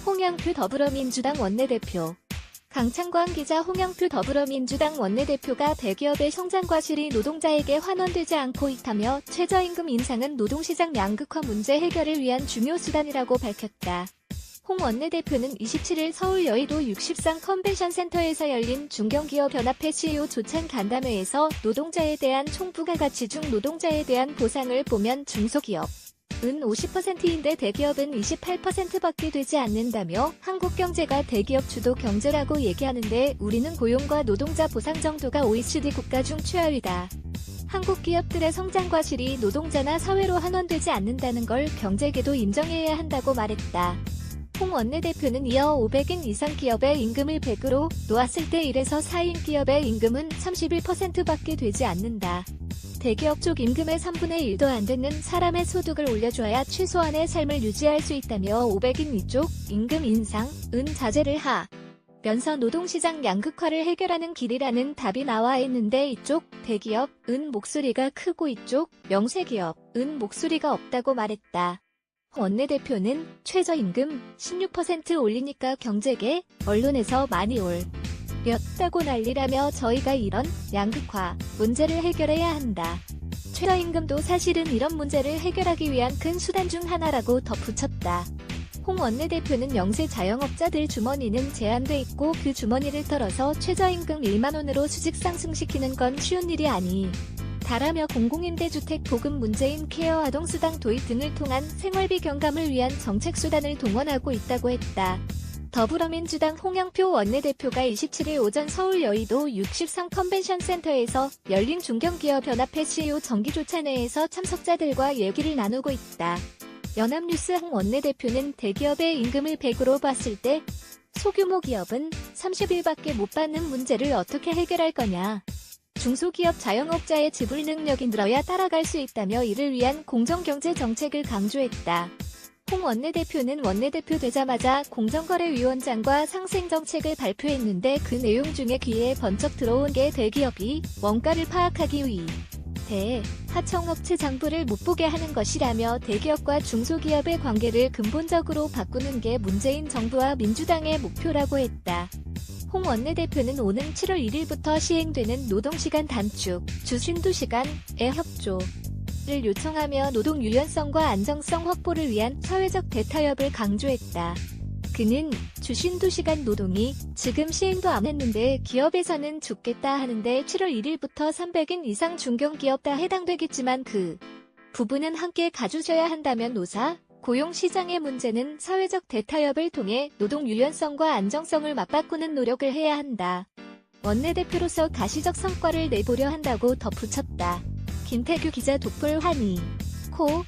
홍영표 더불어민주당 원내대표. 강창광 기자. 홍영표 더불어민주당 원내대표가 대기업의 성장 과실이 노동자에게 환원되지 않고 있다며 최저임금 인상은 노동시장 양극화 문제 해결을 위한 중요 수단이라고 밝혔다. 홍 원내대표는 27일 서울 여의도 60상 컨벤션센터에서 열린 중견기업연합회 CEO 조찬 간담회에서 노동자에 대한 총부가가치 중 노동자에 대한 보상을 보면 중소기업 은 50%인데 대기업은 28%밖에 되지 않는다며 한국 경제가 대기업 주도 경제라고 얘기하는데 우리는 고용과 노동자 보상 정도가 OECD 국가 중 최하위다. 한국 기업들의 성장 과실이 노동자나 사회로 환원되지 않는다는 걸 경제계도 인정해야 한다고 말했다. 홍 원내대표는 이어 500인 이상 기업의 임금을 100으로 놓았을 때 1에서 4인 기업의 임금은 31%밖에 되지 않는다. 대기업 쪽 임금의 3분의 1도 안 되는 사람의 소득을 올려줘야 최소한의 삶을 유지할 수 있다며 500인 이쪽 임금 인상은 자제를 하면서 노동시장 양극화를 해결하는 길이라는 답이 나와 있는데 이쪽 대기업은 목소리가 크고 이쪽 명세기업은 목소리가 없다고 말했다. 원내대표는 최저임금 16% 올리니까 경제계, 언론에서 많이 올렸다고 난리라며 저희가 이런 양극화 문제를 해결해야 한다. 최저임금도 사실은 이런 문제를 해결하기 위한 큰 수단 중 하나라고 덧붙였다. 홍 원내대표는 명세 자영업자들 주머니는 제한돼 있고 그 주머니를 털어서 최저임금 1만 원으로 수직 상승시키는 건 쉬운 일이 다라며 공공임대주택 보급 문제인 케어 아동수당 도입 등을 통한 생활비 경감을 위한 정책수단을 동원하고 있다고 했다. 더불어민주당 홍영표 원내대표가 27일 오전 서울 여의도 63 컨벤션센터에서 열린 중견기업연합회 CEO 정기조찬회에서 참석자들과 얘기를 나누고 있다. 연합뉴스 홍 원내대표는 대기업의 임금을 100으로 봤을 때 소규모 기업은 30일밖에 못 받는 문제를 어떻게 해결할 거냐. 중소기업 자영업자의 지불 능력이 늘어야 따라갈 수 있다며 이를 위한 공정경제 정책을 강조했다. 홍 원내대표는 원내대표 되자마자 공정거래위원장과 상생정책을 발표했는데 그 내용 중에 귀에 번쩍 들어온 게 대기업이 원가를 파악하기 위해 하청업체 장부를 못 보게 하는 것이라며 대기업과 중소기업의 관계를 근본적으로 바꾸는 게 문재인 정부와 민주당의 목표라고 했다. 홍 원내대표는 오는 7월 1일부터 시행되는 노동시간 단축, 주 52시간의 협조를 요청하며 노동 유연성과 안정성 확보를 위한 사회적 대타협을 강조했다. 그는 주 52시간 노동이 지금 시행도 안 했는데 기업에서는 죽겠다 하는데 7월 1일부터 300인 이상 중견기업 다 해당되겠지만 그 부분은 함께 가주셔야 한다면 노사, 고용시장의 문제는 사회적 대타협을 통해 노동 유연성과 안정성을 맞바꾸는 노력을 해야 한다. 원내대표로서 가시적 성과를 내보려 한다고 덧붙였다. 김태규 기자. 독불 환희 코